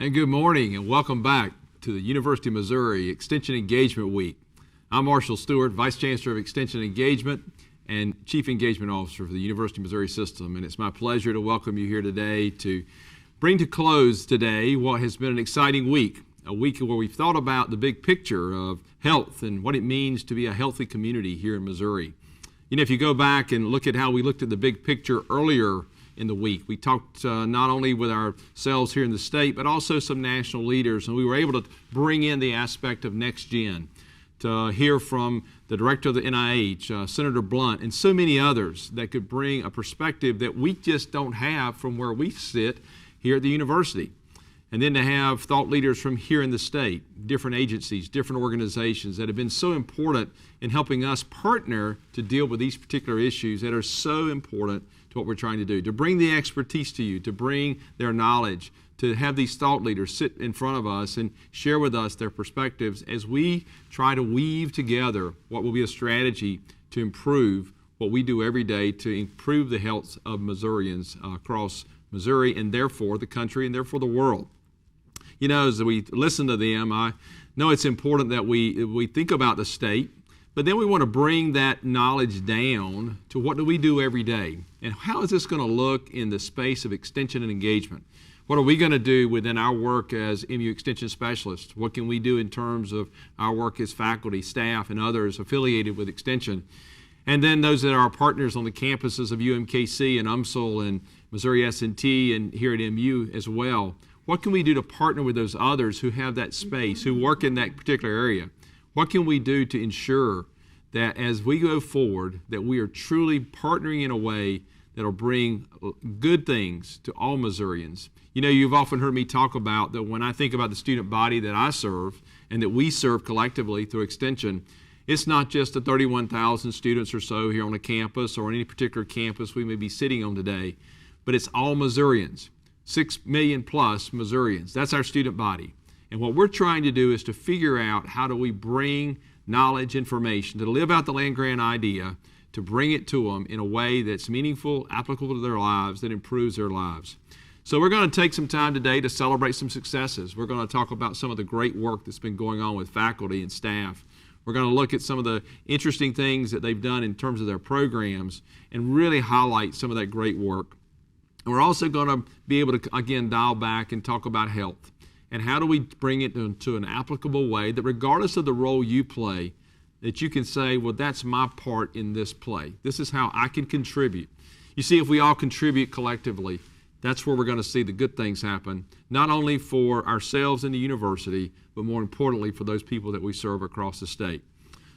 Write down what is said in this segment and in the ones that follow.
And good morning and welcome back to the University of Missouri Extension Engagement Week. I'm Marshall Stewart, Vice Chancellor of Extension Engagement and Chief Engagement Officer for the University of Missouri System. And it's my pleasure to welcome you here today to bring to close today what has been an exciting week. A week where we've thought about the big picture of health and what it means to be a healthy community here in Missouri. You know, if you go back and look at how we looked at the big picture earlier in the week, we talked not only with ourselves here in the state, but also some national leaders, and we were able to bring in the aspect of Next Gen, to hear from the director of the NIH, Senator Blunt, and so many others that could bring a perspective that we just don't have from where we sit here at the university. And then to have thought leaders from here in the state, different agencies, different organizations that have been so important in helping us partner to deal with these particular issues that are so important to what we're trying to do, to bring the expertise to you, to bring their knowledge, to have these thought leaders sit in front of us and share with us their perspectives as we try to weave together what will be a strategy to improve what we do every day to improve the health of Missourians across Missouri and therefore the country and therefore the world. You know, as we listen to them, I know it's important that we think about the state, but then we want to bring that knowledge down to what do we do every day, and how is this going to look in the space of extension and engagement? What are we going to do within our work as MU Extension Specialists? What can we do in terms of our work as faculty, staff, and others affiliated with Extension? And then those that are our partners on the campuses of UMKC and UMSL and Missouri S&T and here at MU as well. What can we do to partner with those others who have that space, who work in that particular area? What can we do to ensure that as we go forward, that we are truly partnering in a way that will bring good things to all Missourians? You know, you've often heard me talk about that when I think about the student body that I serve and that we serve collectively through Extension, it's not just the 31,000 students or so here on a campus or on any particular campus we may be sitting on today, but it's all Missourians. 6 million plus Missourians. That's our student body. And what we're trying to do is to figure out how do we bring knowledge, information, to live out the land-grant idea, to bring it to them in a way that's meaningful, applicable to their lives, that improves their lives. So we're going to take some time today to celebrate some successes. We're going to talk about some of the great work that's been going on with faculty and staff. We're going to look at some of the interesting things that they've done in terms of their programs and really highlight some of that great work. And we're also going to be able to, again, dial back and talk about health. And how do we bring it into an applicable way that regardless of the role you play, that you can say, well, that's my part in this play. This is how I can contribute. You see, if we all contribute collectively, that's where we're going to see the good things happen, not only for ourselves in the university, but more importantly for those people that we serve across the state.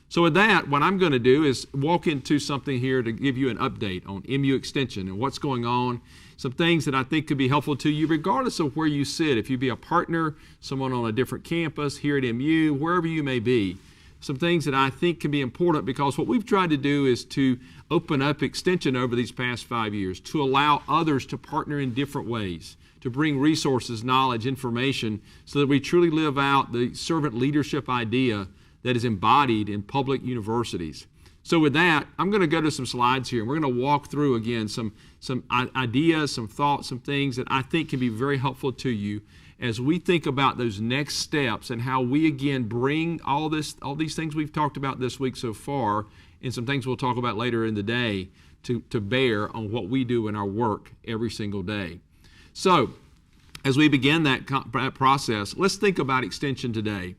So with that, what I'm going to do is walk into something here to give you an update on MU Extension and what's going on, some things that I think could be helpful to you regardless of where you sit. If you be a partner, someone on a different campus, here at MU, wherever you may be, some things that I think can be important because what we've tried to do is to open up Extension over these past 5 years, to allow others to partner in different ways, to bring resources, knowledge, information, so that we truly live out the servant leadership idea that is embodied in public universities. So with that, I'm going to go to some slides here, and we're going to walk through, again, some ideas, some thoughts, some things that I think can be very helpful to you as we think about those next steps and how we, again, bring all these things we've talked about this week so far and some things we'll talk about later in the day to bear on what we do in our work every single day. So as we begin that process, let's think about Extension today.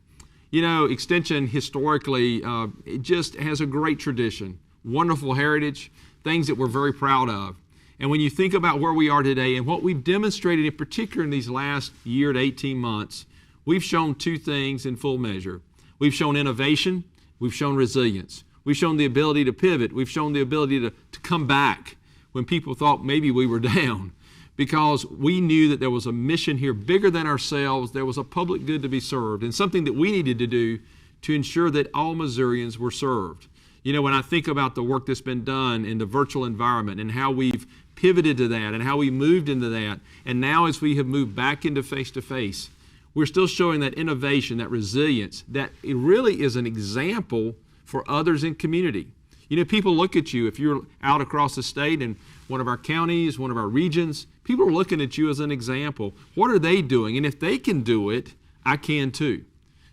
You know, Extension historically, it just has a great tradition, wonderful heritage, things that we're very proud of. And when you think about where we are today and what we've demonstrated in particular in these last year to 18 months, we've shown two things in full measure. We've shown innovation, we've shown resilience. We've shown the ability to pivot, we've shown the ability to come back when people thought maybe we were down. Because we knew that there was a mission here bigger than ourselves, there was a public good to be served, and something that we needed to do to ensure that all Missourians were served. You know, when I think about the work that's been done in the virtual environment and how we've pivoted to that and how we moved into that, and now as we have moved back into face-to-face, we're still showing that innovation, that resilience, that it really is an example for others in community. You know, people look at you if you're out across the state in one of our counties, one of our regions, people are looking at you as an example. What are they doing? And if they can do it, I can too.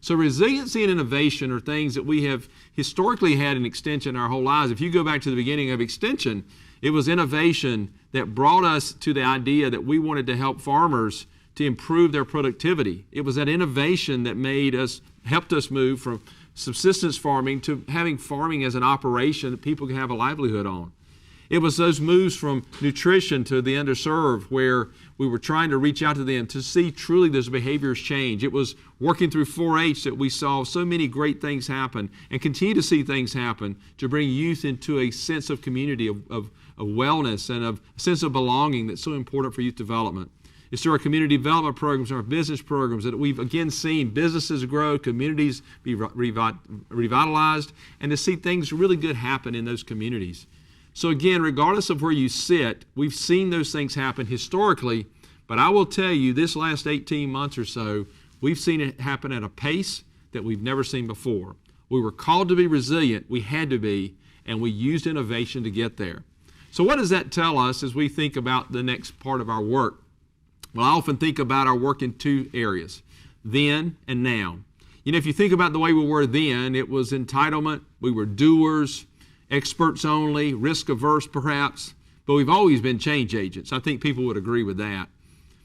So resiliency and innovation are things that we have historically had in Extension our whole lives. If you go back to the beginning of Extension, it was innovation that brought us to the idea that we wanted to help farmers to improve their productivity. It was that innovation that helped us move from subsistence farming to having farming as an operation that people can have a livelihood on. It was those moves from nutrition to the underserved where we were trying to reach out to them to see truly those behaviors change. It was working through 4-H that we saw so many great things happen and continue to see things happen to bring youth into a sense of community, of wellness and of a sense of belonging that's so important for youth development. It's through our community development programs and our business programs that we've again seen businesses grow, communities be revitalized, and to see things really good happen in those communities. So again, regardless of where you sit, we've seen those things happen historically, but I will tell you this last 18 months or so, we've seen it happen at a pace that we've never seen before. We were called to be resilient, we had to be, and we used innovation to get there. So what does that tell us as we think about the next part of our work? Well, I often think about our work in two areas, then and now. You know, if you think about the way we were then, it was entitlement, we were doers, experts only, risk averse perhaps, but we've always been change agents. I think people would agree with that.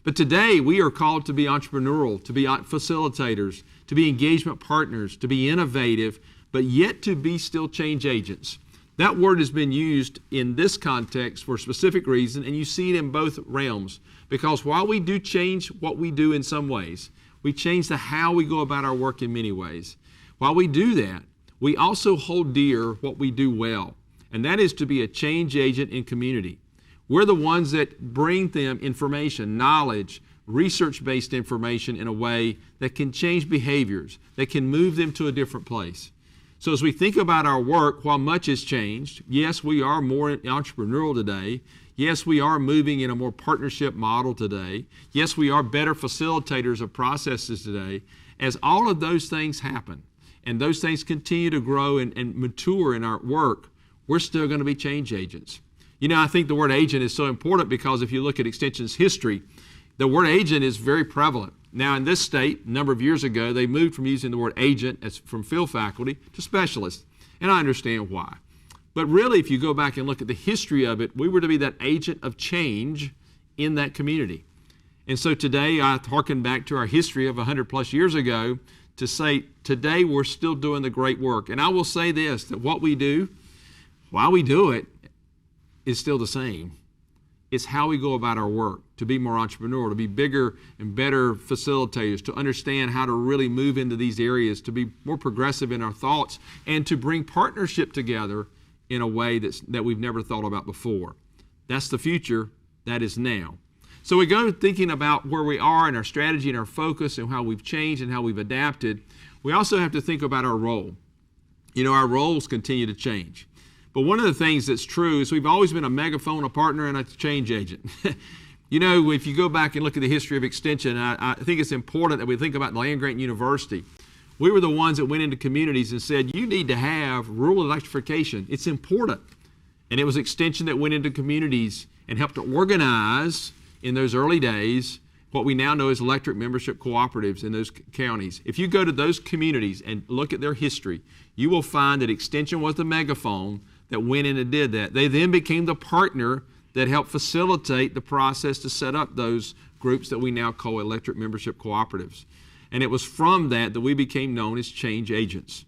But today we are called to be entrepreneurial, to be facilitators, to be engagement partners, to be innovative, but yet to be still change agents. That word has been used in this context for a specific reason, and you see it in both realms. Because while we do change what we do in some ways, we change the how we go about our work in many ways. While we do that, we also hold dear what we do well, and that is to be a change agent in community. We're the ones that bring them information, knowledge, research-based information in a way that can change behaviors, that can move them to a different place. So as we think about our work, while much has changed, yes, we are more entrepreneurial today. Yes, we are moving in a more partnership model today. Yes, we are better facilitators of processes today. As all of those things happen, and those things continue to grow and mature in our work, we're still going to be change agents. You know, I think the word agent is so important because if you look at Extension's history, the word agent is very prevalent. Now in this state, a number of years ago, they moved from using the word agent from field faculty to specialist, and I understand why. But really, if you go back and look at the history of it, we were to be that agent of change in that community. And so today, I hearken back to our history of 100 plus years ago to say, today we're still doing the great work. And I will say this, that what we do, while we do it, is still the same. It's how we go about our work, to be more entrepreneurial, to be bigger and better facilitators, to understand how to really move into these areas, to be more progressive in our thoughts, and to bring partnership together in a way that we've never thought about before. That's the future, that is now. So we go thinking about where we are and our strategy and our focus and how we've changed and how we've adapted. We also have to think about our role. You know, our roles continue to change. But one of the things that's true is we've always been a megaphone, a partner, and a change agent. You know, if you go back and look at the history of Extension, I think it's important that we think about land-grant university. We were the ones that went into communities and said, you need to have rural electrification. It's important. And it was Extension that went into communities and helped to organize in those early days what we now know as electric membership cooperatives in those counties. If you go to those communities and look at their history, you will find that Extension was the megaphone that went in and did that. They then became the partner that helped facilitate the process to set up those groups that we now call electric membership cooperatives. And it was from that we became known as change agents.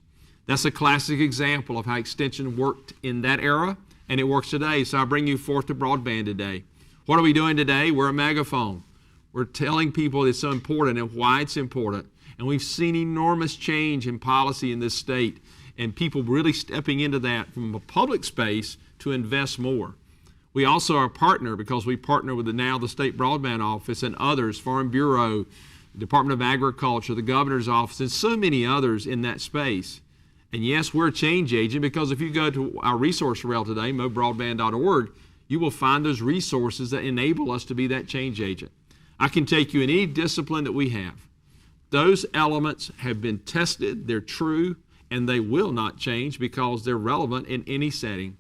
That's a classic example of how Extension worked in that era, and it works today. So I bring you forth to broadband today. What are we doing today? We're a megaphone. We're telling people it's so important and why it's important. And we've seen enormous change in policy in this state, and people really stepping into that from a public space to invest more. We also are a partner because we partner with the State Broadband Office and others, Farm Bureau, Department of Agriculture, the Governor's Office, and so many others in that space. And yes, we're a change agent because if you go to our resource rail today, mobroadband.org, you will find those resources that enable us to be that change agent. I can take you in any discipline that we have. Those elements have been tested, they're true, and they will not change because they're relevant in any setting.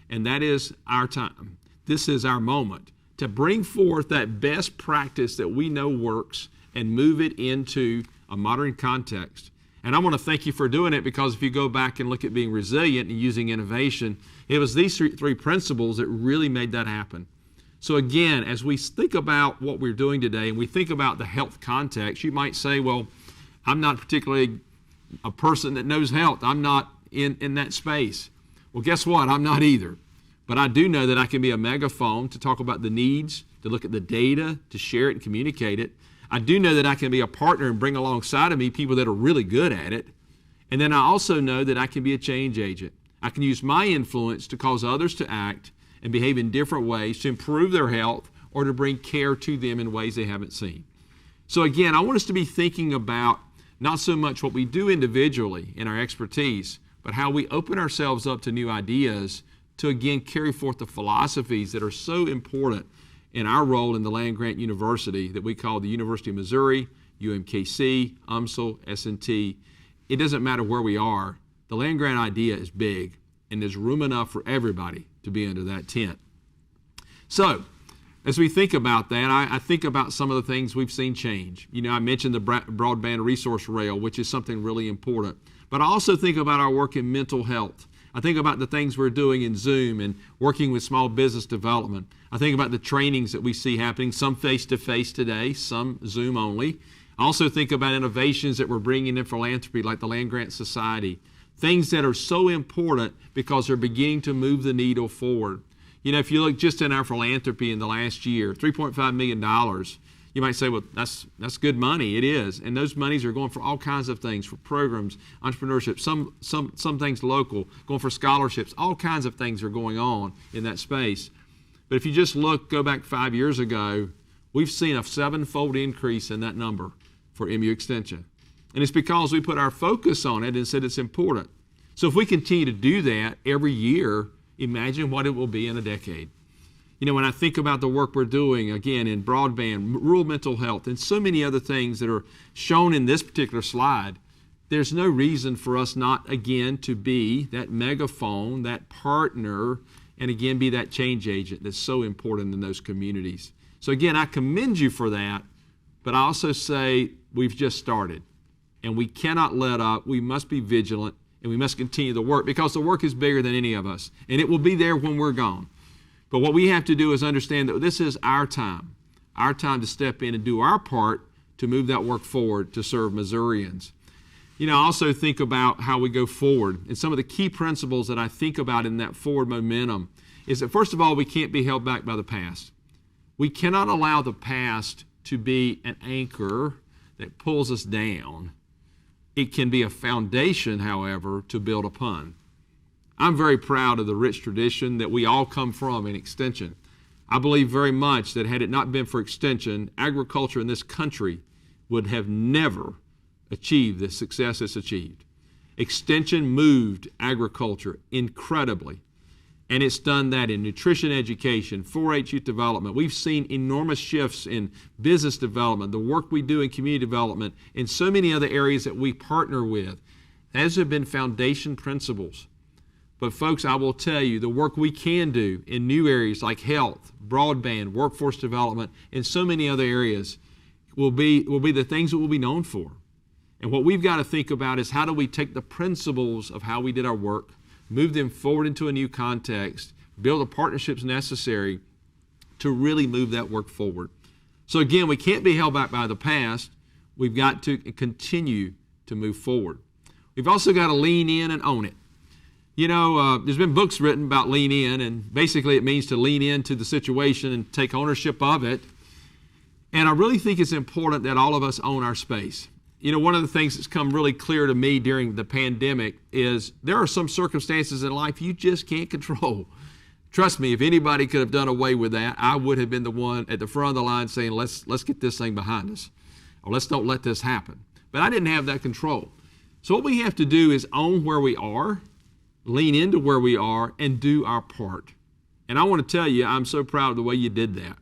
And that is our time. This is our moment to bring forth that best practice that we know works and move it into a modern context. And I want to thank you for doing it, because if you go back and look at being resilient and using innovation, it was these three principles that really made that happen. So again, as we think about what we're doing today and we think about the health context, you might say, well, I'm not particularly a person that knows health. I'm not in that space. Well, guess what? I'm not either. But I do know that I can be a megaphone to talk about the needs, to look at the data, to share it and communicate it. I do know that I can be a partner and bring alongside of me people that are really good at it. And then I also know that I can be a change agent. I can use my influence to cause others to act and behave in different ways to improve their health or to bring care to them in ways they haven't seen. So again, I want us to be thinking about not so much what we do individually in our expertise, but how we open ourselves up to new ideas to again carry forth the philosophies that are so important in our role in the land-grant university that we call the University of Missouri, UMKC, UMSL, S&T. It doesn't matter where we are. The land-grant idea is big, and there's room enough for everybody to be under that tent. So, as we think about that, I think about some of the things we've seen change. You know, I mentioned the broadband resource rail, which is something really important. But I also think about our work in mental health. I think about the things we're doing in Zoom and working with small business development. I think about the trainings that we see happening, some face-to-face today, some Zoom only. I also think about innovations that we're bringing in philanthropy, like the Land Grant Society. Things that are so important because they're beginning to move the needle forward. You know, if you look just in our philanthropy in the last year, $3.5 million, you might say, well, that's good money. It is. And those monies are going for all kinds of things, for programs, entrepreneurship, some things local, going for scholarships. All kinds of things are going on in that space. But if you just go back 5 years ago, we've seen a 7-fold increase in that number for MU Extension. And it's because we put our focus on it and said it's important. So if we continue to do that every year, imagine what it will be in a decade. You know, when I think about the work we're doing, again, in broadband, rural mental health, and so many other things that are shown in this particular slide, there's no reason for us not, again, to be that megaphone, that partner, and again, be that change agent that's so important in those communities. So again, I commend you for that, but I also say we've just started, and we cannot let up. We must be vigilant, and we must continue the work, because the work is bigger than any of us, and it will be there when we're gone. But what we have to do is understand that this is our time to step in and do our part to move that work forward to serve Missourians. You know, I also think about how we go forward. And some of the key principles that I think about in that forward momentum is that, first of all, we can't be held back by the past. We cannot allow the past to be an anchor that pulls us down. It can be a foundation, however, to build upon. I'm very proud of the rich tradition that we all come from in Extension. I believe very much that had it not been for Extension, agriculture in this country would have never achieved the success it's achieved. Extension moved agriculture incredibly, and it's done that in nutrition education, 4-H youth development. We've seen enormous shifts in business development, the work we do in community development, and so many other areas that we partner with. Those have been foundation principles. But folks, I will tell you, the work we can do in new areas like health, broadband, workforce development, and so many other areas will be the things that we'll be known for. And what we've got to think about is, how do we take the principles of how we did our work, move them forward into a new context, build the partnerships necessary to really move that work forward. So again, we can't be held back by the past. We've got to continue to move forward. We've also got to lean in and own it. You know, there's been books written about lean in, and basically it means to lean into the situation and take ownership of it. And I really think it's important that all of us own our space. You know, one of the things that's come really clear to me during the pandemic is there are some circumstances in life you just can't control. Trust me, if anybody could have done away with that, I would have been the one at the front of the line saying, let's get this thing behind us, or let's don't let this happen. But I didn't have that control. So what we have to do is own where we are, lean into where we are, and do our part. And I want to tell you, I'm so proud of the way you did that.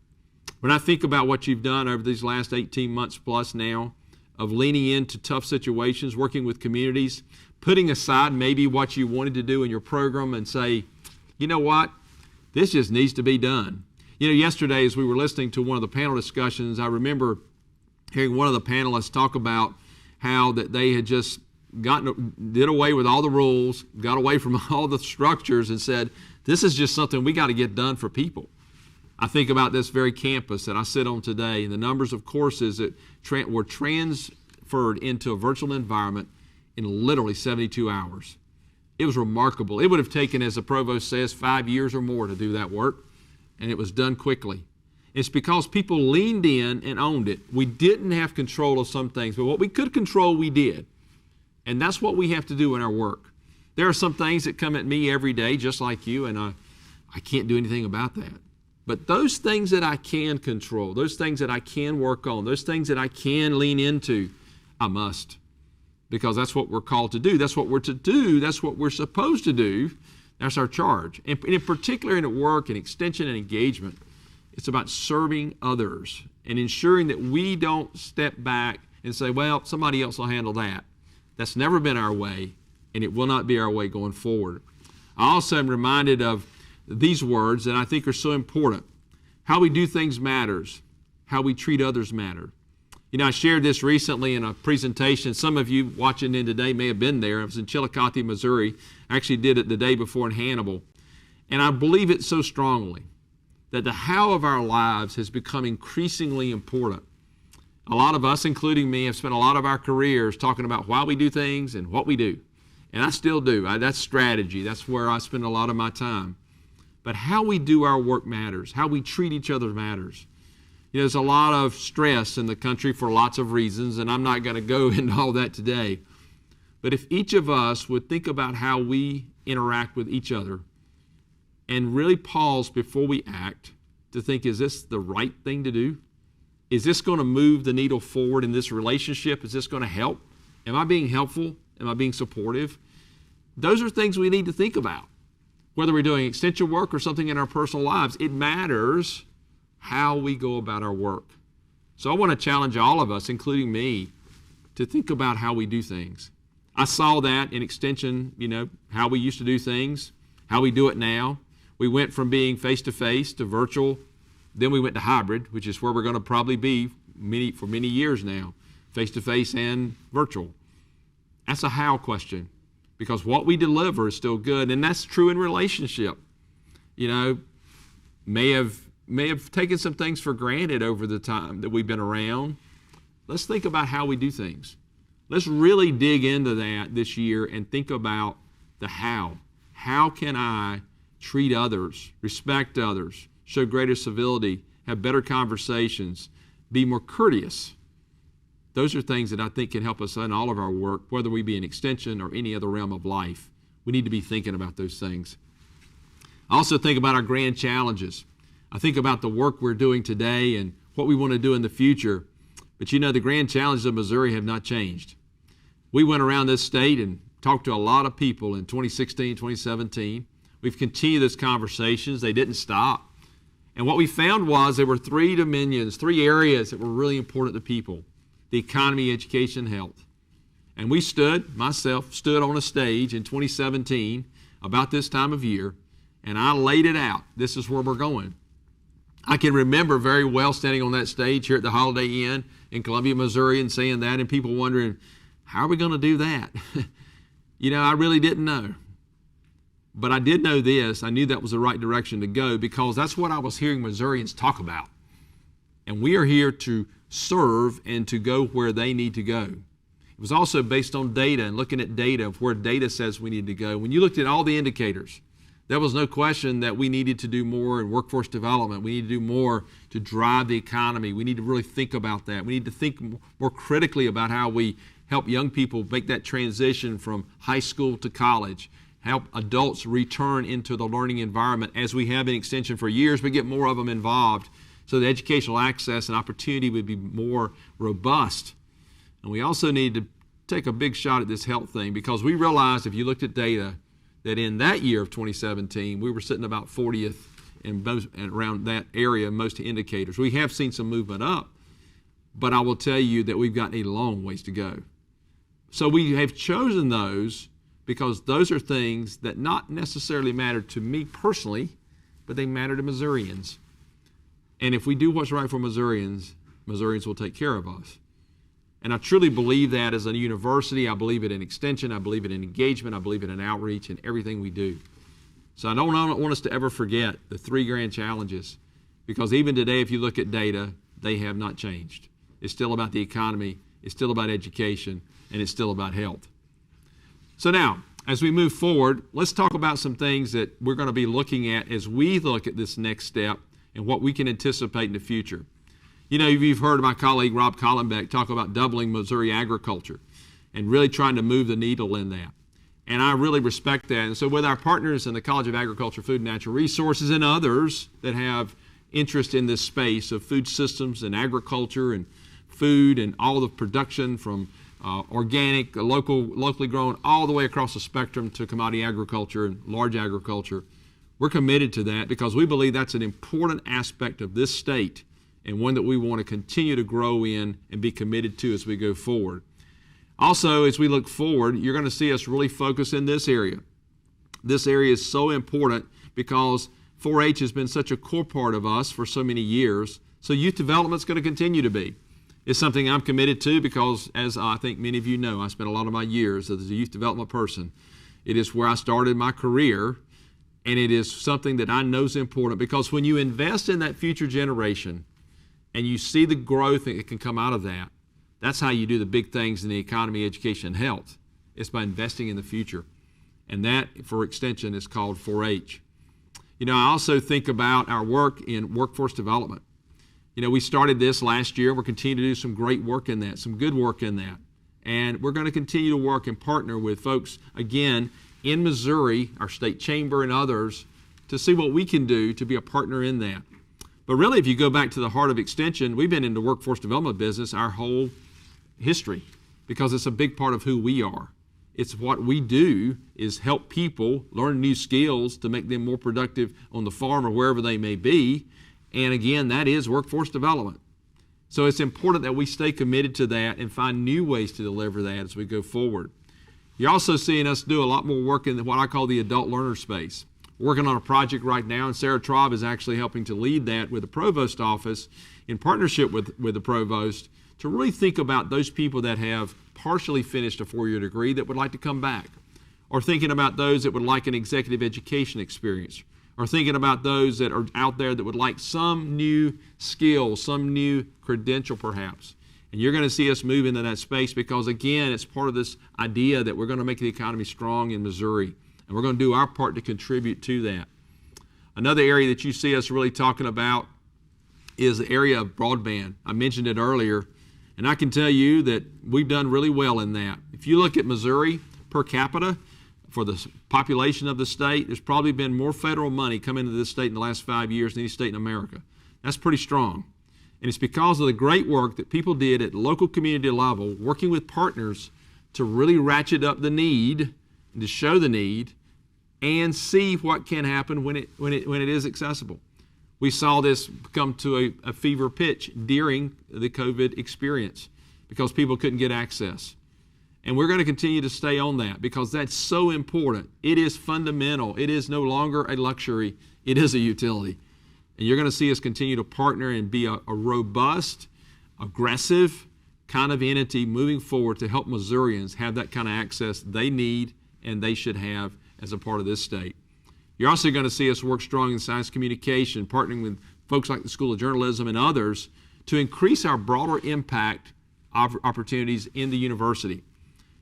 When I think about what you've done over these last 18 months plus now, of leaning into tough situations, working with communities, putting aside maybe what you wanted to do in your program and say, you know what, this just needs to be done. You know, yesterday as we were listening to one of the panel discussions, I remember hearing one of the panelists talk about how that they had just did away with all the rules, got away from all the structures and said, this is just something we got to get done for people. I think about this very campus that I sit on today and the numbers of courses that were transferred into a virtual environment in literally 72 hours. It was remarkable. It would have taken, as the provost says, 5 years or more to do that work, and it was done quickly. It's because people leaned in and owned it. We didn't have control of some things, but what we could control, we did. And that's what we have to do in our work. There are some things that come at me every day, just like you, and I can't do anything about that. But those things that I can control, those things that I can work on, those things that I can lean into, I must. Because that's what we're called to do. That's what we're to do. That's what we're supposed to do. That's our charge. And in particular in work and extension and engagement, it's about serving others and ensuring that we don't step back and say, well, somebody else will handle that. That's never been our way, and it will not be our way going forward. I also am reminded of these words that I think are so important. How we do things matters. How we treat others matter. You know, I shared this recently in a presentation. Some of you watching in today may have been there. I was in Chillicothe, Missouri. I actually did it the day before in Hannibal. And I believe it so strongly that the how of our lives has become increasingly important. A lot of us, including me, have spent a lot of our careers talking about why we do things and what we do. And I still do. That's strategy. That's where I spend a lot of my time. But how we do our work matters. How we treat each other matters. You know, there's a lot of stress in the country for lots of reasons, and I'm not going to go into all that today. But if each of us would think about how we interact with each other and really pause before we act to think, is this the right thing to do? Is this going to move the needle forward in this relationship? Is this going to help? Am I being helpful? Am I being supportive? Those are things we need to think about. Whether we're doing extension work or something in our personal lives, it matters how we go about our work. So I want to challenge all of us, including me, to think about how we do things. I saw that in extension, you know, how we used to do things, how we do it now. We went from being face-to-face to virtual. Then we went to hybrid, which is where we're going to probably be for many years now, face-to-face and virtual. That's a how question, because what we deliver is still good, and that's true in relationship. You know, may have taken some things for granted over the time that we've been around. Let's think about how we do things. Let's really dig into that this year and think about the how. How can I treat others, respect others, show greater civility, have better conversations, be more courteous? Those are things that I think can help us in all of our work, whether we be in extension or any other realm of life. We need to be thinking about those things. I also think about our grand challenges. I think about the work we're doing today and what we want to do in the future. But you know, the grand challenges of Missouri have not changed. We went around this state and talked to a lot of people in 2016, 2017. We've continued those conversations. They didn't stop. And what we found was there were three dominions, three areas that were really important to people: the economy, education, health. And myself stood on a stage in 2017 about this time of year, and I laid it out. This is where we're going. I can remember very well standing on that stage here at the Holiday Inn in Columbia, Missouri, and saying that, and people wondering, how are we going to do that? You know, I really didn't know. But I did know this. I knew that was the right direction to go because that's what I was hearing Missourians talk about. And we are here to serve and to go where they need to go. It was also based on data and looking at data of where data says we need to go. When you looked at all the indicators, there was no question that we needed to do more in workforce development. We need to do more to drive the economy. We need to really think about that. We need to think more critically about how we help young people make that transition from high school to college, help adults return into the learning environment as we have in extension for years, but get more of them involved so the educational access and opportunity would be more robust. And we also need to take a big shot at this health thing because we realized, if you looked at data, that in that year of 2017, we were sitting about 40th in around that area in most indicators. We have seen some movement up, but I will tell you that we've got a long ways to go. So we have chosen those because those are things that not necessarily matter to me personally, but they matter to Missourians. And if we do what's right for Missourians, Missourians will take care of us. And I truly believe that as a university. I believe it in extension. I believe it in engagement. I believe it in outreach and everything we do. So I don't want us to ever forget the 3 grand challenges, because even today, if you look at data, they have not changed. It's still about the economy. It's still about education. And it's still about health. So now, as we move forward, let's talk about some things that we're going to be looking at as we look at this next step and what we can anticipate in the future. You know, you've heard my colleague Rob Collenbeck talk about doubling Missouri agriculture and really trying to move the needle in that. And I really respect that. And so with our partners in the College of Agriculture, Food and Natural Resources and others that have interest in this space of food systems and agriculture and food and all the production from organic, locally grown, all the way across the spectrum to commodity agriculture and large agriculture, we're committed to that because we believe that's an important aspect of this state and one that we want to continue to grow in and be committed to as we go forward. Also, as we look forward, you're going to see us really focus in this area. This area is so important because 4-H has been such a core part of us for so many years, so youth development is going to continue to be. It's something I'm committed to because, as I think many of you know, I spent a lot of my years as a youth development person. It is where I started my career, and it is something that I know is important because when you invest in that future generation and you see the growth that can come out of that, that's how you do the big things in the economy, education, and health. It's by investing in the future. And that, for extension, is called 4-H. You know, I also think about our work in workforce development. You know, we started this last year. We're continuing to do some great work in that, some good work in that. And we're going to continue to work and partner with folks, again, in Missouri, our state chamber and others, to see what we can do to be a partner in that. But really, if you go back to the heart of extension, we've been in the workforce development business our whole history because it's a big part of who we are. It's what we do is help people learn new skills to make them more productive on the farm or wherever they may be. And again, that is workforce development. So it's important that we stay committed to that and find new ways to deliver that as we go forward. You're also seeing us do a lot more work in what I call the adult learner space. We're working on a project right now, and Sarah Traub is actually helping to lead that with the provost office in partnership with the provost to really think about those people that have partially finished a 4-year degree that would like to come back, or thinking about those that would like an executive education experience, or thinking about those that are out there that would like some new skill, some new credential perhaps. And you're going to see us move into that space because, again, it's part of this idea that we're going to make the economy strong in Missouri, and we're going to do our part to contribute to that. Another area that you see us really talking about is the area of broadband. I mentioned it earlier, and I can tell you that we've done really well in that. If you look at Missouri per capita, for the population of the state, there's probably been more federal money come into this state in the last 5 years than any state in America. That's pretty strong. And it's because of the great work that people did at local community level, working with partners to really ratchet up the need and to show the need and see what can happen when it is accessible. We saw this come to a fever pitch during the COVID experience because people couldn't get access. And we're going to continue to stay on that because that's so important. It is fundamental. It is no longer a luxury. It is a utility. And you're going to see us continue to partner and be a robust, aggressive kind of entity moving forward to help Missourians have that kind of access they need and they should have as a part of this state. You're also going to see us work strong in science communication, partnering with folks like the School of Journalism and others to increase our broader impact opportunities in the university.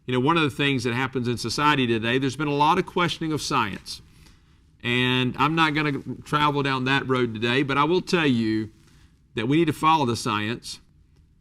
You know, one of the things that happens in society today, there's been a lot of questioning of science. And I'm not going to travel down that road today, but I will tell you that we need to follow the science,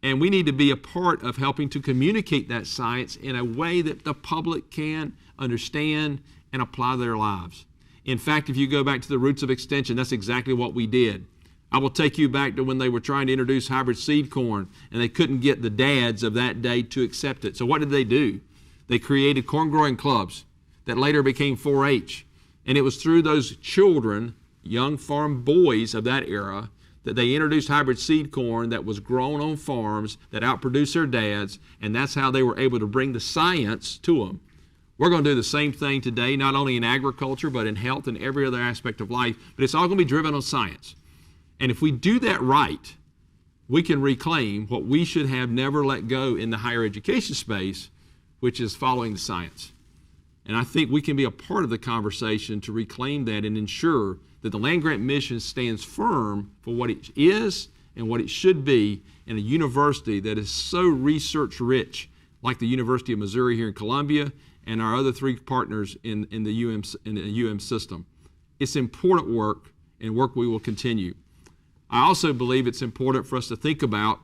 and we need to be a part of helping to communicate that science in a way that the public can understand and apply their lives. In fact, if you go back to the roots of extension, that's exactly what we did. I will take you back to when they were trying to introduce hybrid seed corn, and they couldn't get the dads of that day to accept it. So what did they do? They created corn growing clubs that later became 4-H. And it was through those children, young farm boys of that era, that they introduced hybrid seed corn that was grown on farms that outproduced their dads, and that's how they were able to bring the science to them. We're going to do the same thing today, not only in agriculture, but in health and every other aspect of life, but it's all going to be driven on science. And if we do that right, we can reclaim what we should have never let go in the higher education space, which is following the science. And I think we can be a part of the conversation to reclaim that and ensure that the land-grant mission stands firm for what it is and what it should be in a university that is so research-rich, like the University of Missouri here in Columbia and our other three partners in the UM system. It's important work, and work we will continue. I also believe it's important for us to think about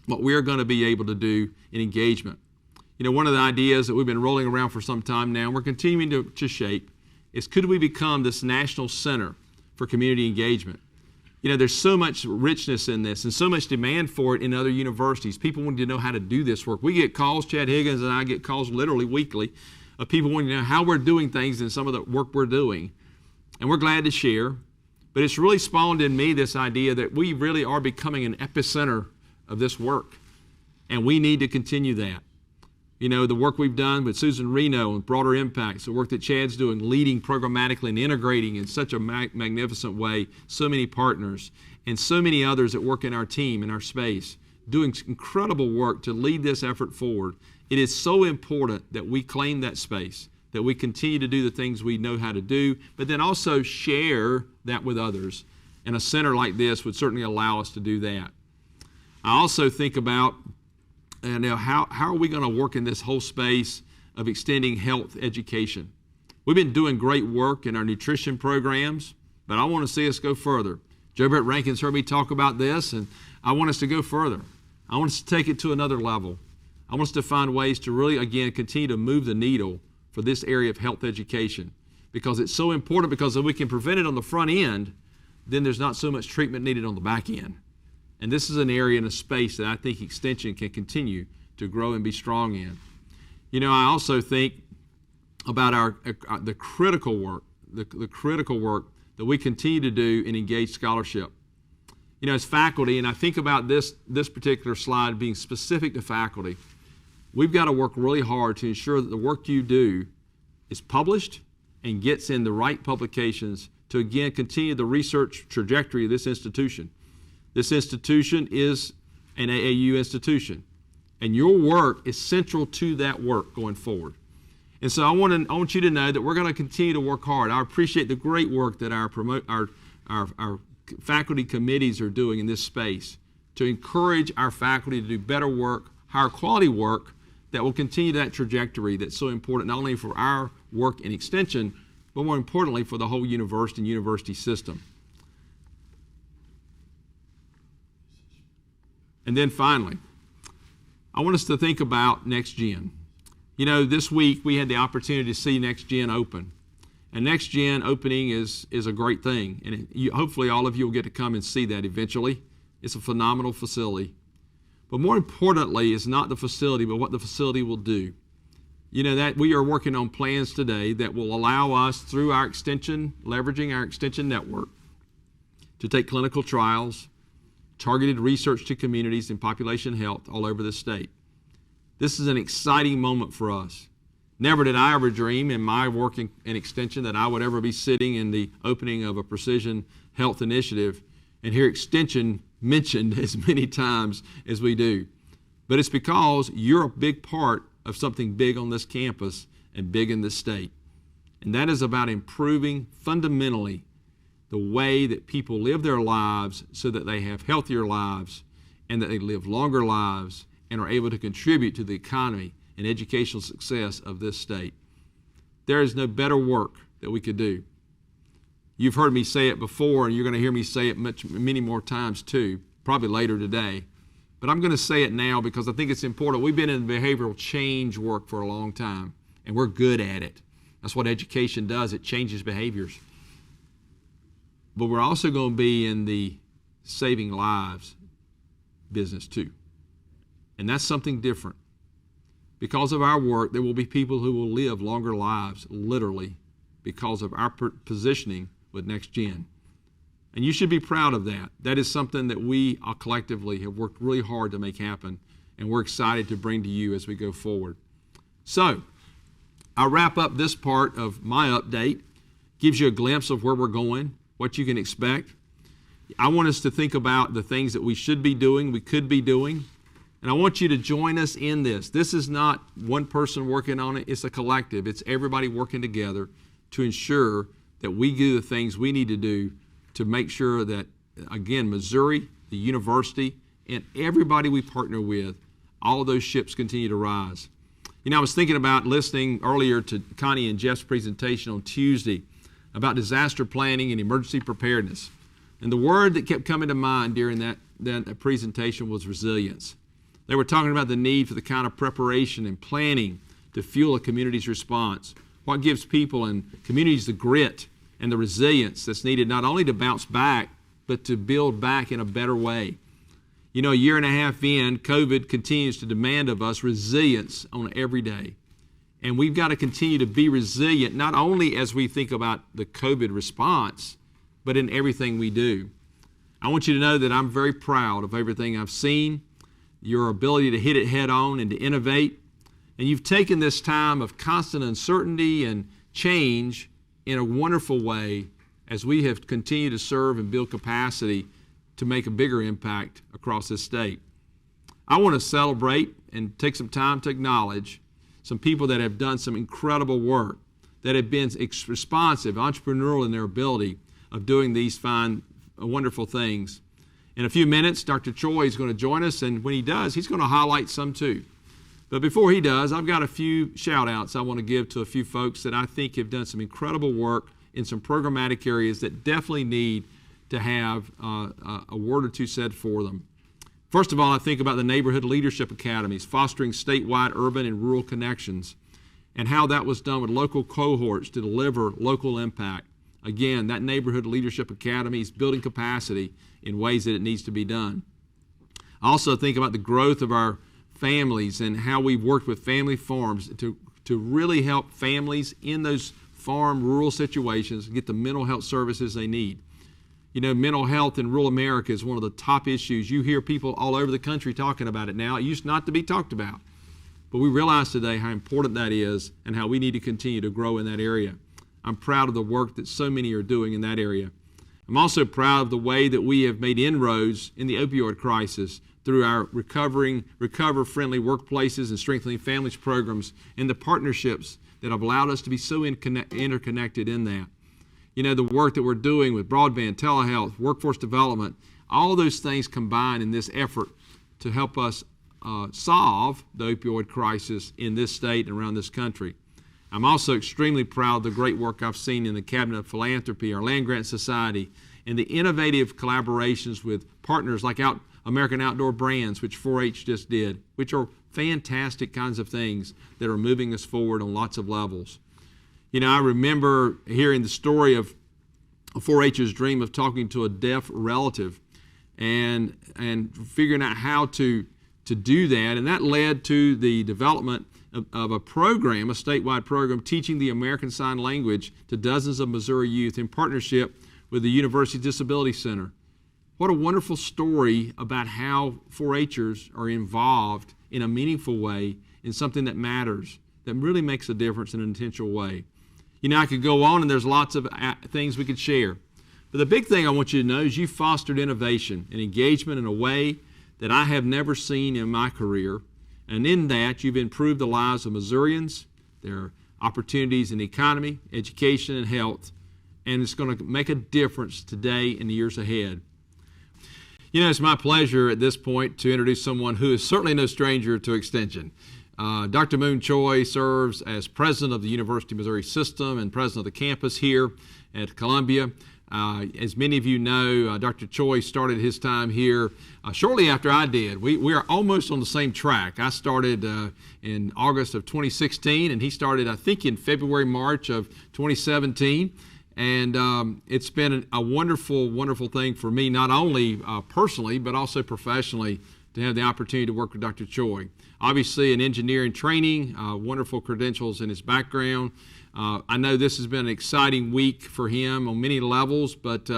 what we are going to be able to do in engagement. You know, one of the ideas that we've been rolling around for some time now, and we're continuing to shape, is could we become this national center for community engagement? You know, there's so much richness in this and so much demand for it in other universities. People wanting to know how to do this work. We get calls, Chad Higgins and I get calls literally weekly of people wanting to know how we're doing things in some of the work we're doing. And we're glad to share. But it's really spawned in me this idea that we really are becoming an epicenter of this work. And we need to continue that. You know, the work we've done with Susan Reno and Broader Impacts, the work that Chad's doing, leading programmatically and integrating in such a magnificent way, so many partners, and so many others that work in our team, in our space, doing incredible work to lead this effort forward. It is so important that we claim that space, that we continue to do the things we know how to do, but then also share that with others. And a center like this would certainly allow us to do that. I also think about how are we going to work in this whole space of extending health education? We've been doing great work in our nutrition programs, but I want to see us go further. Joe Brett Rankin's heard me talk about this, and I want us to go further. I want us to take it to another level. I want us to find ways to really, again, continue to move the needle for this area of health education, because it's so important, because if we can prevent it on the front end, then there's not so much treatment needed on the back end. And this is an area and a space that I think Extension can continue to grow and be strong in. You know, I also think about the critical work, the critical work that we continue to do in engaged scholarship. You know, as faculty, and I think about this particular slide being specific to faculty, we've got to work really hard to ensure that the work you do is published and gets in the right publications to, again, continue the research trajectory of this institution. This institution is an AAU institution, and your work is central to that work going forward. And so I want you to know that we're going to continue to work hard. I appreciate the great work that our faculty committees are doing in this space to encourage our faculty to do better work, higher quality work that will continue that trajectory that's so important not only for our work in Extension, but more importantly for the whole university and university system. And then finally, I want us to think about Next Gen. You know, this week we had the opportunity to see Next Gen open. And Next Gen opening is a great thing. And hopefully all of you will get to come and see that eventually. It's a phenomenal facility. But more importantly is not the facility, but what the facility will do. You know, that we are working on plans today that will allow us, through our extension, leveraging our extension network, to take clinical trials, targeted research to communities and population health all over the state. This is an exciting moment for us. Never did I ever dream in my work in Extension that I would ever be sitting in the opening of a precision health initiative and hear Extension mentioned as many times as we do. But it's because you're a big part of something big on this campus and big in this state. And that is about improving fundamentally the way that people live their lives so that they have healthier lives and that they live longer lives and are able to contribute to the economy and educational success of this state. There is no better work that we could do. You've heard me say it before, and you're going to hear me say it many more times too, probably later today. But I'm going to say it now because I think it's important. We've been in behavioral change work for a long time, and we're good at it. That's what education does. It changes behaviors. But we're also going to be in the saving lives business too. And that's something different. Because of our work, there will be people who will live longer lives, literally, because of our positioning with Next Gen. And you should be proud of that. That is something that we collectively have worked really hard to make happen, and we're excited to bring to you as we go forward. So, I'll wrap up this part of my update. Gives you a glimpse of where we're going, what you can expect. I want us to think about the things that we should be doing, we could be doing, and I want you to join us in this. This is not one person working on it, it's a collective. It's everybody working together to ensure that we do the things we need to do to make sure that, again, Missouri, the university, and everybody we partner with, all of those ships continue to rise. You know, I was thinking about listening earlier to Connie and Jeff's presentation on Tuesday about disaster planning and emergency preparedness. And the word that kept coming to mind during that presentation was resilience. They were talking about the need for the kind of preparation and planning to fuel a community's response. What gives people and communities the grit and the resilience that's needed not only to bounce back, but to build back in a better way. You know, a year and a half in, COVID continues to demand of us resilience on every day. And we've got to continue to be resilient, not only as we think about the COVID response, but in everything we do. I want you to know that I'm very proud of everything I've seen, your ability to hit it head on and to innovate. And you've taken this time of constant uncertainty and change in a wonderful way as we have continued to serve and build capacity to make a bigger impact across this state. I want to celebrate and take some time to acknowledge some people that have done some incredible work, that have been responsive, entrepreneurial in their ability of doing these fine, wonderful things. In a few minutes, Dr. Choi is going to join us, and when he does, he's going to highlight some too. But before he does, I've got a few shout-outs I want to give to a few folks that I think have done some incredible work in some programmatic areas that definitely need to have a word or two said for them. First of all, I think about the Neighborhood Leadership Academies, fostering statewide urban and rural connections, and how that was done with local cohorts to deliver local impact. Again, that Neighborhood Leadership Academy is building capacity in ways that it needs to be done. I also think about the growth of our families and how we've worked with family farms to really help families in those farm rural situations get the mental health services they need. You know, mental health in rural America is one of the top issues. You hear people all over the country talking about it now. It used not to be talked about. But we realize today how important that is and how we need to continue to grow in that area. I'm proud of the work that so many are doing in that area. I'm also proud of the way that we have made inroads in the opioid crisis through our recover-friendly workplaces and strengthening families programs and the partnerships that have allowed us to be so interconnected in that. You know, the work that we're doing with broadband, telehealth, workforce development, all those things combined in this effort to help us solve the opioid crisis in this state and around this country. I'm also extremely proud of the great work I've seen in the Cabinet of Philanthropy, our Land Grant Society, and the innovative collaborations with partners like American Outdoor Brands, which 4-H just did, which are fantastic kinds of things that are moving us forward on lots of levels. You know, I remember hearing the story of 4-H's dream of talking to a deaf relative and figuring out how to do that, and that led to the development of a program, a statewide program, teaching the American Sign Language to dozens of Missouri youth in partnership with the University Disability Center. What a wonderful story about how 4-Hers are involved in a meaningful way in something that matters, that really makes a difference in an intentional way. You know, I could go on and there's lots of things we could share. But the big thing I want you to know is you fostered innovation and engagement in a way that I have never seen in my career. And in that, you've improved the lives of Missourians, their opportunities in the economy, education, and health. And it's going to make a difference today and the years ahead. You know, it's my pleasure at this point to introduce someone who is certainly no stranger to Extension. Dr. Moon Choi serves as president of the University of Missouri System and president of the campus here at Columbia. As many of you know, Dr. Choi started his time here shortly after I did. We are almost on the same track. I started in August of 2016, and he started, I think, in February, March of 2017. And it's been a wonderful, wonderful thing for me, not only personally, but also professionally, to have the opportunity to work with Dr. Choi. Obviously, an engineering training, wonderful credentials in his background. I know this has been an exciting week for him on many levels, but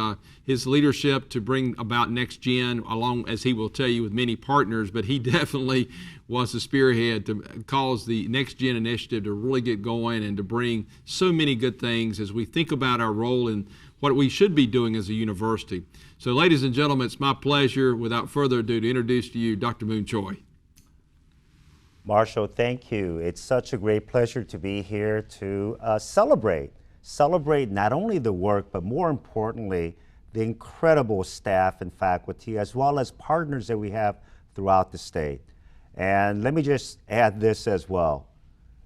his leadership to bring about Next Gen, along, as he will tell you, with many partners, but he definitely was the spearhead to cause the Next Gen initiative to really get going and to bring so many good things as we think about our role in what we should be doing as a university. So, ladies and gentlemen, it's my pleasure, without further ado, to introduce to you Dr. Moon Choi. Marshall, thank you. It's such a great pleasure to be here to celebrate not only the work, but more importantly, the incredible staff and faculty, as well as partners that we have throughout the state. And let me just add this as well.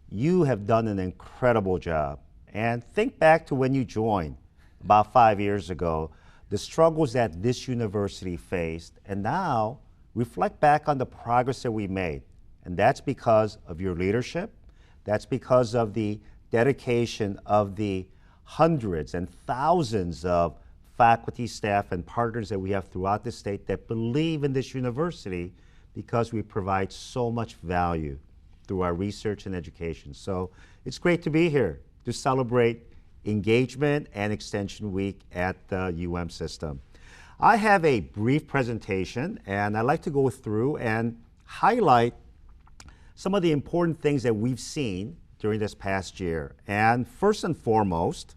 You have done an incredible job. And think back to when you joined about 5 years ago, the struggles that this university faced, and now reflect back on the progress that we made. And that's because of your leadership. That's because of the dedication of the hundreds and thousands of faculty, staff, and partners that we have throughout the state that believe in this university because we provide so much value through our research and education. So it's great to be here to celebrate Engagement and Extension Week at the UM system. I have a brief presentation, and I'd like to go through and highlight some of the important things that we've seen during this past year. And first and foremost,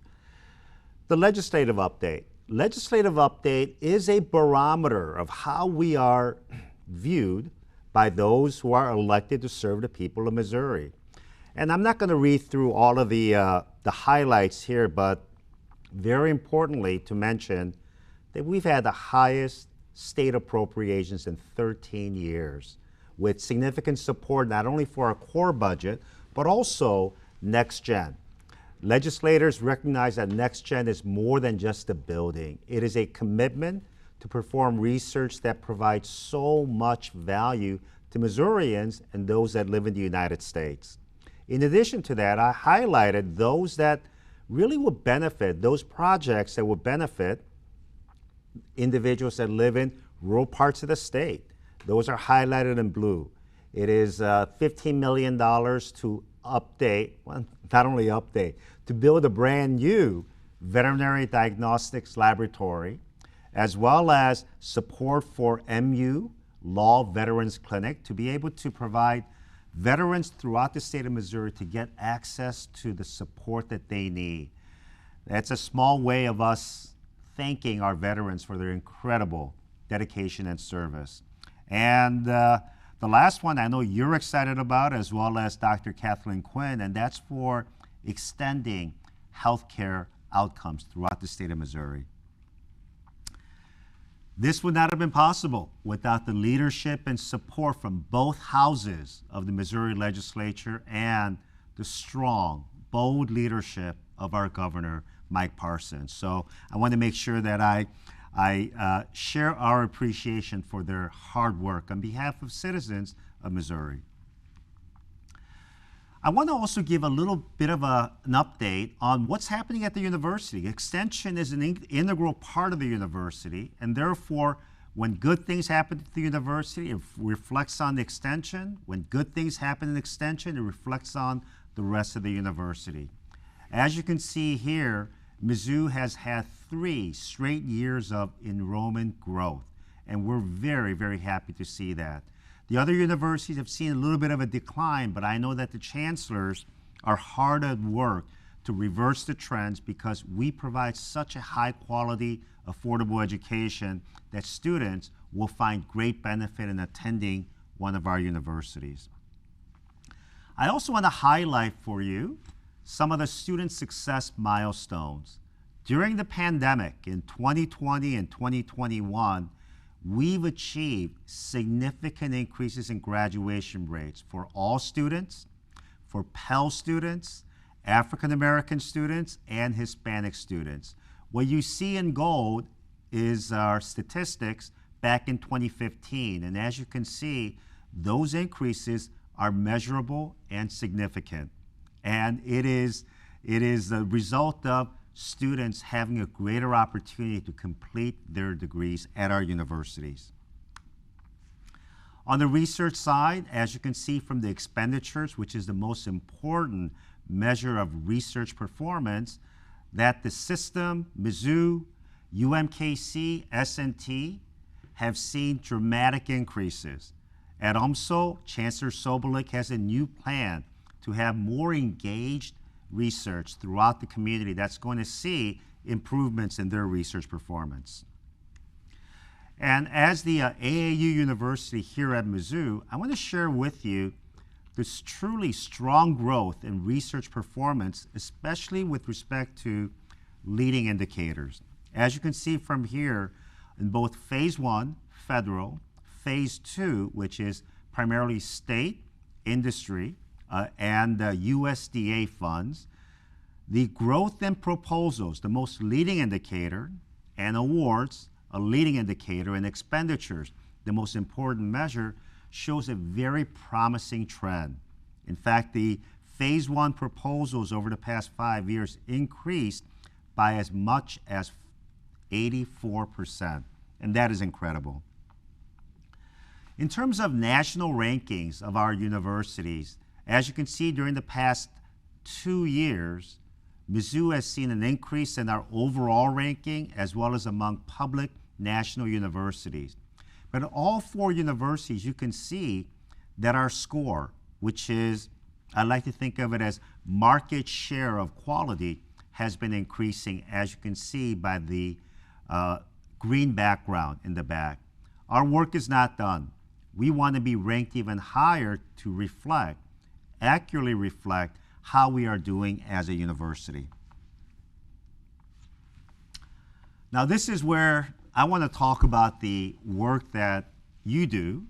the legislative update. Legislative update is a barometer of how we are viewed by those who are elected to serve the people of Missouri. And I'm not going to read through all of the highlights here, but very importantly to mention that we've had the highest state appropriations in 13 years, with significant support not only for our core budget, but also Next Gen. Legislators recognize that Next Gen is more than just a building. It is a commitment to perform research that provides so much value to Missourians and those that live in the United States. In addition to that, I highlighted those that really will benefit, those projects that will benefit individuals that live in rural parts of the state. Those are highlighted in blue. It is $15 million to update, well, not only update, to build a brand new veterinary diagnostics laboratory, as well as support for MU Law Veterans Clinic to be able to provide veterans throughout the state of Missouri to get access to the support that they need. That's a small way of us thanking our veterans for their incredible dedication and service. And the last one I know you're excited about, as well as Dr. Kathleen Quinn, and that's for extending healthcare outcomes throughout the state of Missouri. This would not have been possible without the leadership and support from both houses of the Missouri legislature and the strong, bold leadership of our governor, Mike Parsons. So I want to make sure that I share our appreciation for their hard work on behalf of citizens of Missouri. I want to also give a little bit of an update on what's happening at the university. Extension is an integral part of the university, and therefore, when good things happen at the university, it reflects on the extension. When good things happen in extension, it reflects on the rest of the university. As you can see here, Mizzou has had 3 straight years of enrollment growth, and we're very, very happy to see that. The other universities have seen a little bit of a decline, but I know that the chancellors are hard at work to reverse the trends because we provide such a high quality, affordable education that students will find great benefit in attending one of our universities. I also want to highlight for you some of the student success milestones. During the pandemic in 2020 and 2021, we've achieved significant increases in graduation rates for all students, for Pell students, African American students, and Hispanic students. What you see in gold is our statistics back in 2015. And as you can see, those increases are measurable and significant. And it is the result of students having a greater opportunity to complete their degrees at our universities. On the research side, as you can see from the expenditures, which is the most important measure of research performance, that the system, Mizzou, UMKC, S&T, have seen dramatic increases. At UMSO, Chancellor Sobolik has a new plan to have more engaged research throughout the community that's going to see improvements in their research performance. And as the AAU University here at Mizzou, I want to share with you this truly strong growth in research performance, especially with respect to leading indicators. As you can see from here, in both Phase 1, federal, Phase 2, which is primarily state, industry, and USDA funds, the growth in proposals, the most leading indicator, and awards, a leading indicator, and expenditures, the most important measure, shows a very promising trend. In fact, the Phase 1 proposals over the past 5 years increased by as much as 84%, and that is incredible. In terms of national rankings of our universities, as you can see during the past 2 years, Mizzou has seen an increase in our overall ranking as well as among public national universities. But in all 4 universities, you can see that our score, which is, I like to think of it as market share of quality, has been increasing, as you can see by the green background in the back. Our work is not done. We want to be ranked even higher to accurately reflect how we are doing as a university. Now, this is where I want to talk about the work that you do,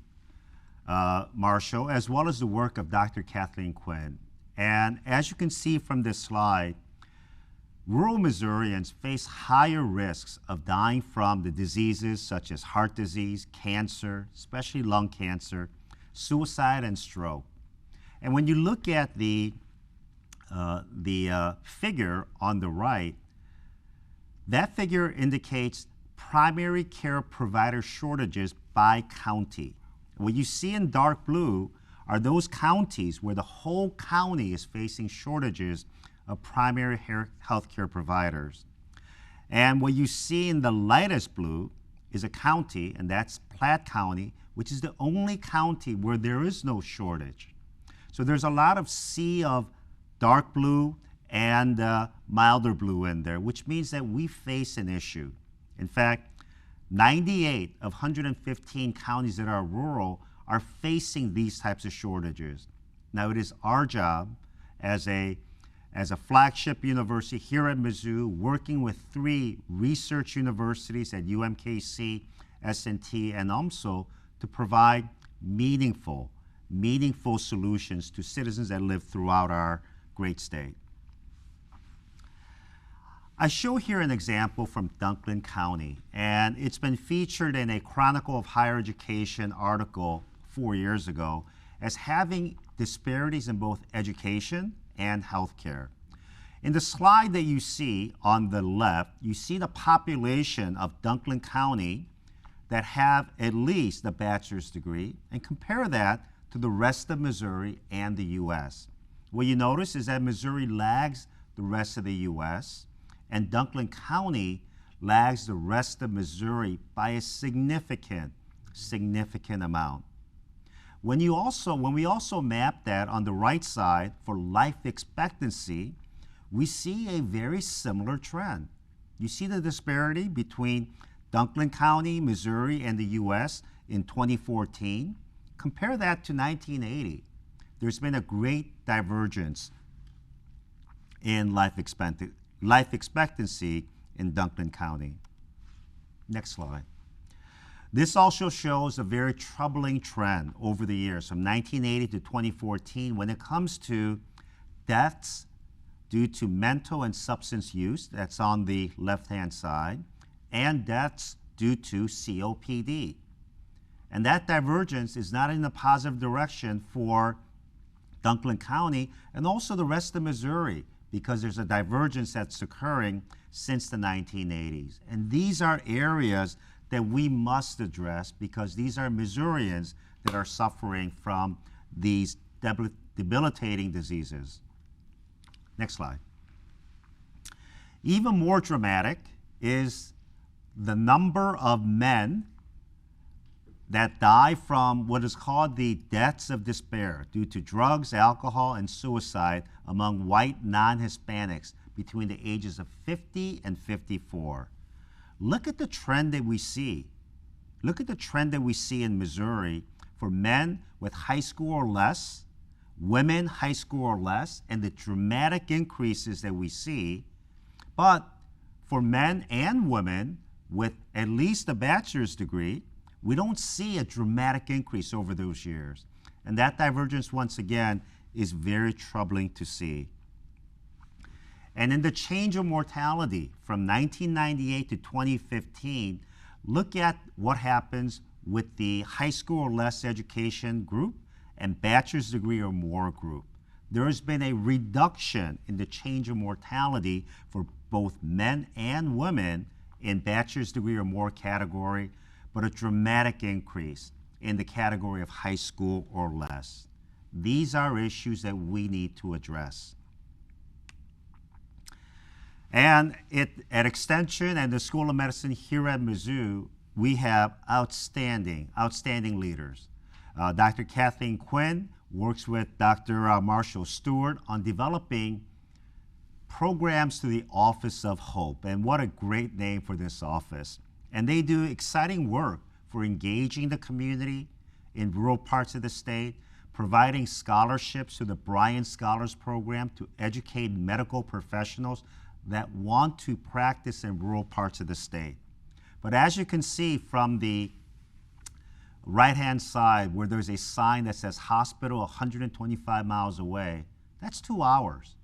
Marshall, as well as the work of Dr. Kathleen Quinn. And as you can see from this slide, rural Missourians face higher risks of dying from the diseases such as heart disease, cancer, especially lung cancer, suicide, and stroke. And when you look at the figure on the right, that figure indicates primary care provider shortages by county. What you see in dark blue are those counties where the whole county is facing shortages of primary health care providers. And what you see in the lightest blue is a county, and that's Platte County, which is the only county where there is no shortage. So there's a lot of sea of dark blue and milder blue in there, which means that we face an issue. In fact, 98 of 115 counties that are rural are facing these types of shortages. Now, it is our job as a flagship university here at Mizzou, working with 3 research universities at UMKC, S&T, and UMSO to provide meaningful solutions to citizens that live throughout our great state. I show here an example from Dunklin County, and it's been featured in a Chronicle of Higher Education article 4 years ago as having disparities in both education and healthcare. In the slide that you see on the left, you see the population of Dunklin County that have at least a bachelor's degree, and compare that to the rest of Missouri and the U.S. What you notice is that Missouri lags the rest of the U.S., and Dunklin County lags the rest of Missouri by a significant amount. When we also map that on the right side for life expectancy, we see a very similar trend. You see the disparity between Dunklin County, Missouri, and the U.S. in 2014. Compare that to 1980. There's been a great divergence in life expectancy in Dunklin County. Next slide. This also shows a very troubling trend over the years from 1980 to 2014 when it comes to deaths due to mental and substance use, that's on the left-hand side, and deaths due to COPD. And that divergence is not in a positive direction for Dunklin County and also the rest of Missouri, because there's a divergence that's occurring since the 1980s. And these are areas that we must address because these are Missourians that are suffering from these debilitating diseases. Next slide. Even more dramatic is the number of men that die from what is called the deaths of despair due to drugs, alcohol, and suicide among white non-Hispanics between the ages of 50 and 54. Look at the trend that we see. Look at the trend that we see in Missouri for men with high school or less, women high school or less, and the dramatic increases that we see. But for men and women with at least a bachelor's degree, we don't see a dramatic increase over those years. And that divergence, once again, is very troubling to see. And in the change of mortality from 1998 to 2015, look at what happens with the high school or less education group and bachelor's degree or more group. There has been a reduction in the change of mortality for both men and women in bachelor's degree or more category, but a dramatic increase in the category of high school or less. These are issues that we need to address. And at Extension and the School of Medicine here at Mizzou, we have outstanding leaders. Dr. Kathleen Quinn works with Dr. Marshall Stewart on developing programs to the Office of Hope. And what a great name for this office. And they do exciting work for engaging the community in rural parts of the state, providing scholarships to the Bryan Scholars Program to educate medical professionals that want to practice in rural parts of the state. But as you can see from the right-hand side where there's a sign that says hospital 125 miles away, that's 2 hours.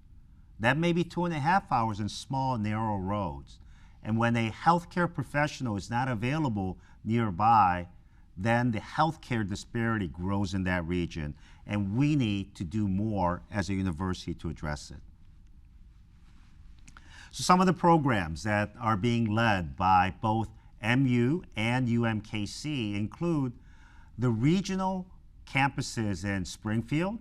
That may be 2.5 hours in small, narrow roads. And when a healthcare professional is not available nearby, then the healthcare disparity grows in that region. And we need to do more as a university to address it. So some of the programs that are being led by both MU and UMKC include the regional campuses in Springfield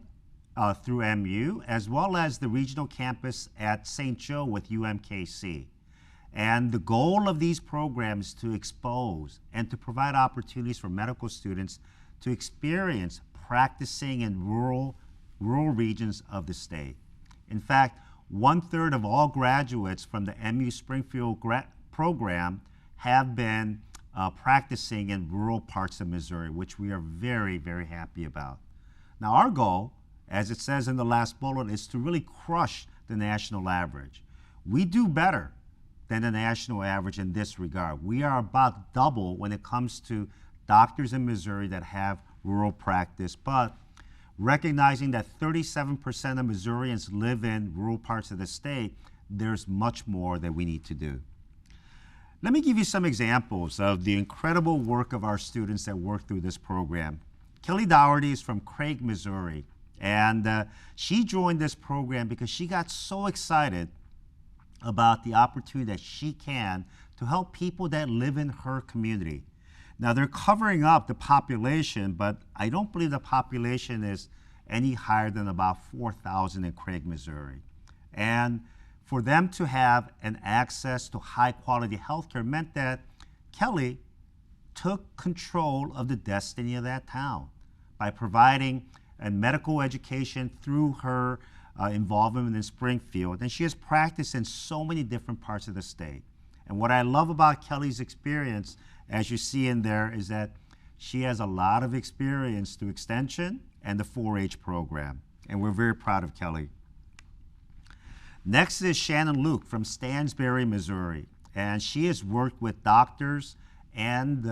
through MU, as well as the regional campus at St. Joe with UMKC. And the goal of these programs is to expose and to provide opportunities for medical students to experience practicing in rural regions of the state. In fact, 1/3 of all graduates from the MU Springfield program have been practicing in rural parts of Missouri, which we are very, very happy about. Now, our goal, as it says in the last bullet, is to really crush the national average. We do better than the national average in this regard. We are about double when it comes to doctors in Missouri that have rural practice, but recognizing that 37% of Missourians live in rural parts of the state, there's much more that we need to do. Let me give you some examples of the incredible work of our students that work through this program. Kelly Dougherty is from Craig, Missouri, and she joined this program because she got so excited about the opportunity that she can to help people that live in her community. Now, they're covering up the population, but I don't believe the population is any higher than about 4,000 in Craig, Missouri. And for them to have an access to high-quality healthcare meant that Kelly took control of the destiny of that town by providing a medical education through her involvement in Springfield. And she has practiced in so many different parts of the state. And what I love about Kelly's experience, as you see in there, is that she has a lot of experience through Extension and the 4-H program. And we're very proud of Kelly. Next is Shannon Luke from Stansbury, Missouri. And she has worked with doctors and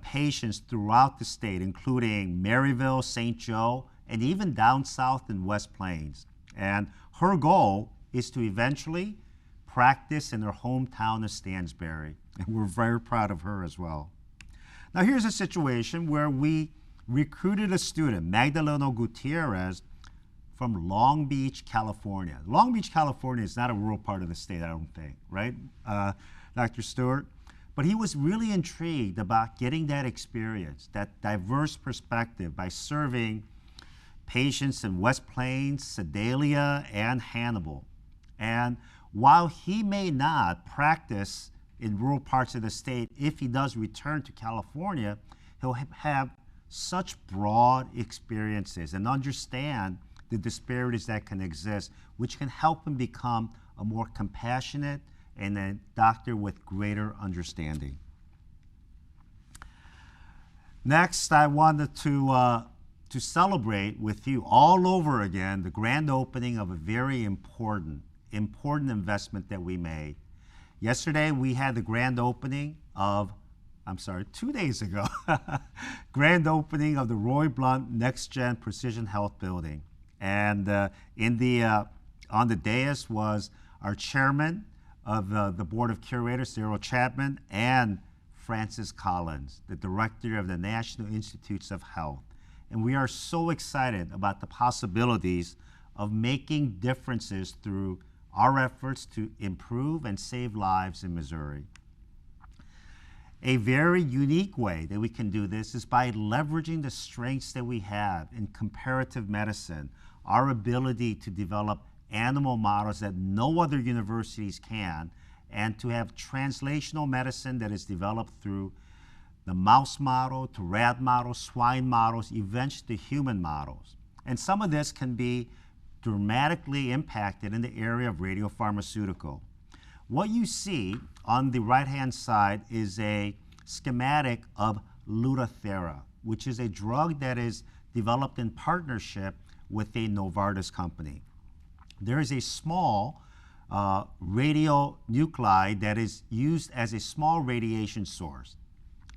patients throughout the state, including Maryville, St. Joe, and even down south in West Plains. And her goal is to eventually practice in her hometown of Stansbury. And we're very proud of her as well. Now here's a situation where we recruited a student, Magdaleno Gutierrez, from Long Beach, California. Long Beach, California is not a rural part of the state, I don't think, right, Dr. Stewart? But he was really intrigued about getting that experience, that diverse perspective by serving patients in West Plains, Sedalia, and Hannibal. And while he may not practice in rural parts of the state, if he does return to California, he'll have such broad experiences and understand the disparities that can exist, which can help him become a more compassionate and a doctor with greater understanding. Next, I wanted to celebrate with you all over again the grand opening of a very important investment that we made. Yesterday, we had the grand opening of, 2 days ago, grand opening of the Roy Blunt Next Gen Precision Health Building. And on the dais was our chairman of the Board of Curators, Cyril Chapman, and Francis Collins, the director of the National Institutes of Health. And we are so excited about the possibilities of making differences through our efforts to improve and save lives in Missouri. A very unique way that we can do this is by leveraging the strengths that we have in comparative medicine, our ability to develop animal models that no other universities can, and to have translational medicine that is developed through the mouse model to rat models, swine models, eventually human models. And some of this can be dramatically impacted in the area of radiopharmaceutical. What you see on the right-hand side is a schematic of Lutathera, which is a drug that is developed in partnership with a Novartis company. There is a small radionuclide that is used as a small radiation source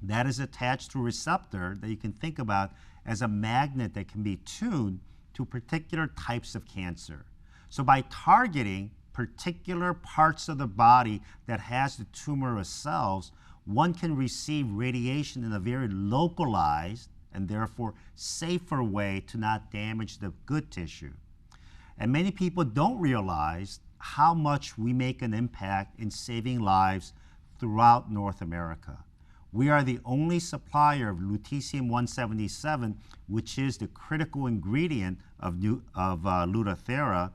that is attached to a receptor that you can think about as a magnet that can be tuned to particular types of cancer. So by targeting particular parts of the body that has the tumorous cells, one can receive radiation in a very localized and therefore safer way to not damage the good tissue. And many people don't realize how much we make an impact in saving lives throughout North America. We are the only supplier of lutetium-177, which is the critical ingredient of Lutathera,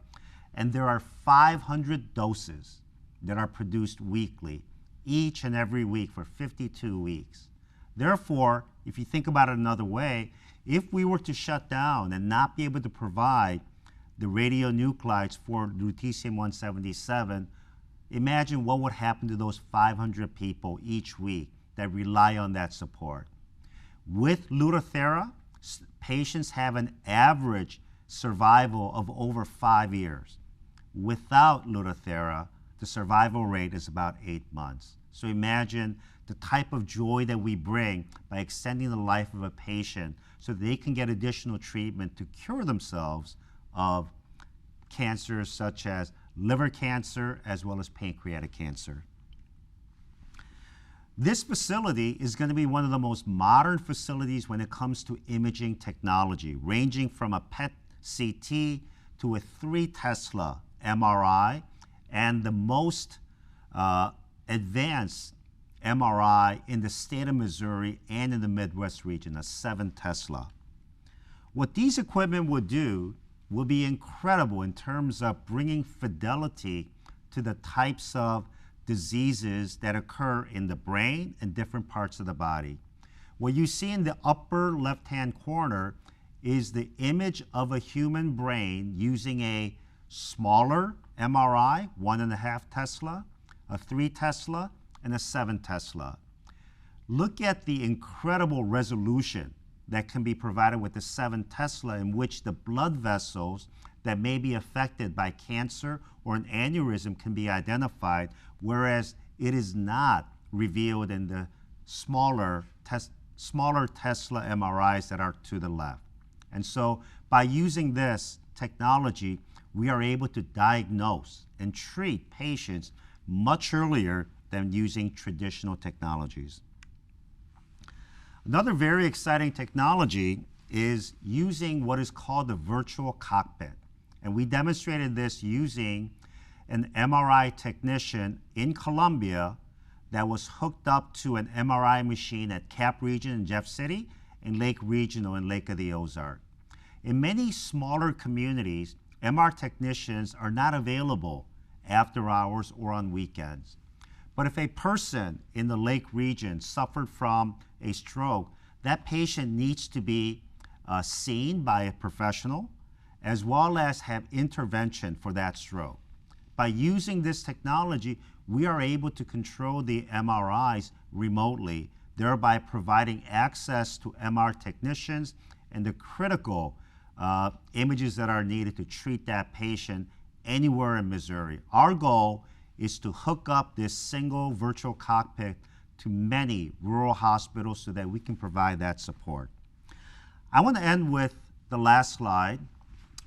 and there are 500 doses that are produced weekly, each and every week for 52 weeks. Therefore, if you think about it another way, if we were to shut down and not be able to provide the radionuclides for lutetium-177, imagine what would happen to those 500 people each week that rely on that support. With Lutathera, patients have an average survival of over 5 years. Without Lutathera, the survival rate is about 8 months. So imagine the type of joy that we bring by extending the life of a patient so they can get additional treatment to cure themselves of cancers such as liver cancer as well as pancreatic cancer. This facility is going to be one of the most modern facilities when it comes to imaging technology, ranging from a PET CT to a 3 Tesla MRI and the most advanced MRI in the state of Missouri and in the Midwest region, a 7 Tesla. What these equipment would do will be incredible in terms of bringing fidelity to the types of diseases that occur in the brain and different parts of the body. What you see in the upper left-hand corner is the image of a human brain using a smaller MRI, 1.5 Tesla, a 3 Tesla, and a 7 Tesla. Look at the incredible resolution that can be provided with the 7 Tesla, in which the blood vessels that may be affected by cancer or an aneurysm can be identified, whereas it is not revealed in the smaller Tesla MRIs that are to the left. And so by using this technology, we are able to diagnose and treat patients much earlier than using traditional technologies. Another very exciting technology is using what is called the Virtual Cockpit. And we demonstrated this using an MRI technician in Colombia that was hooked up to an MRI machine at Cap Region in Jeff City and Lake Regional in Lake of the Ozark. In many smaller communities, MR technicians are not available after hours or on weekends. But if a person in the Lake region suffered from a stroke, that patient needs to be seen by a professional as well as have intervention for that stroke. By using this technology, we are able to control the MRIs remotely, thereby providing access to MR technicians and the critical images that are needed to treat that patient anywhere in Missouri. Our goal is to hook up this single virtual cockpit to many rural hospitals so that we can provide that support. I want to end with the last slide,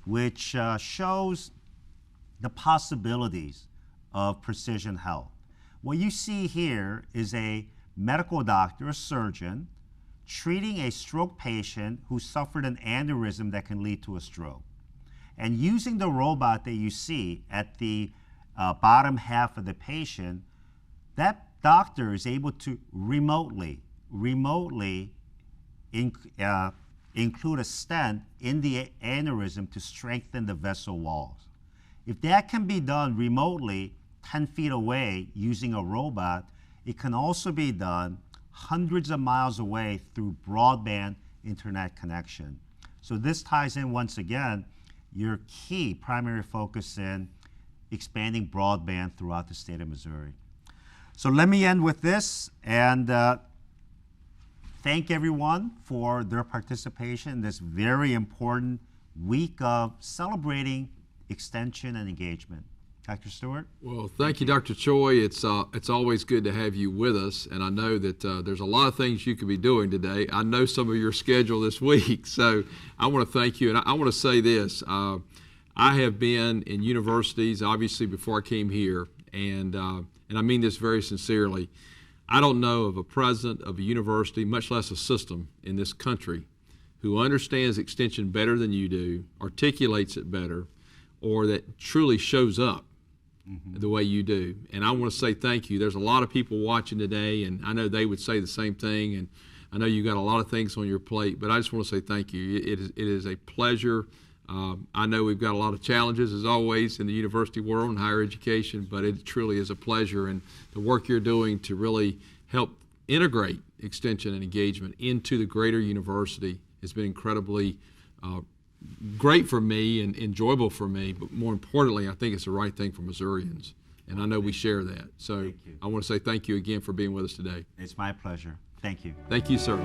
which shows the possibilities of precision health. What you see here is a medical doctor, a surgeon, treating a stroke patient who suffered an aneurysm that can lead to a stroke. And using the robot that you see at the bottom half of the patient, that doctor is able to remotely include a stent in the aneurysm to strengthen the vessel walls. If that can be done remotely 10 feet away using a robot, it can also be done hundreds of miles away through broadband internet connection. So this ties in once again your key primary focus in expanding broadband throughout the state of Missouri. So let me end with this and thank everyone for their participation in this very important week of celebrating extension and engagement. Dr. Stewart? Well, thank you, Dr. Choi. It's always good to have you with us, and I know that there's a lot of things you could be doing today. I know some of your schedule this week, so I want to thank you. And I want to say this. I have been in universities, obviously, before I came here, and I mean this very sincerely. I don't know of a president of a university, much less a system in this country, who understands extension better than you do, articulates it better, or that truly shows up the way you do. And I want to say thank you. There's a lot of people watching today, and I know they would say the same thing, and I know you got a lot of things on your plate, but I just want to say thank you. It is a pleasure. I know we've got a lot of challenges, as always, in the university world and higher education, but it truly is a pleasure. And the work you're doing to really help integrate extension and engagement into the greater university has been incredibly great for me and enjoyable for me, but more importantly, I think it's the right thing for Missourians, and I know we share that. So I want to say thank you again for being with us today. It's my pleasure. Thank you. Thank you, sir.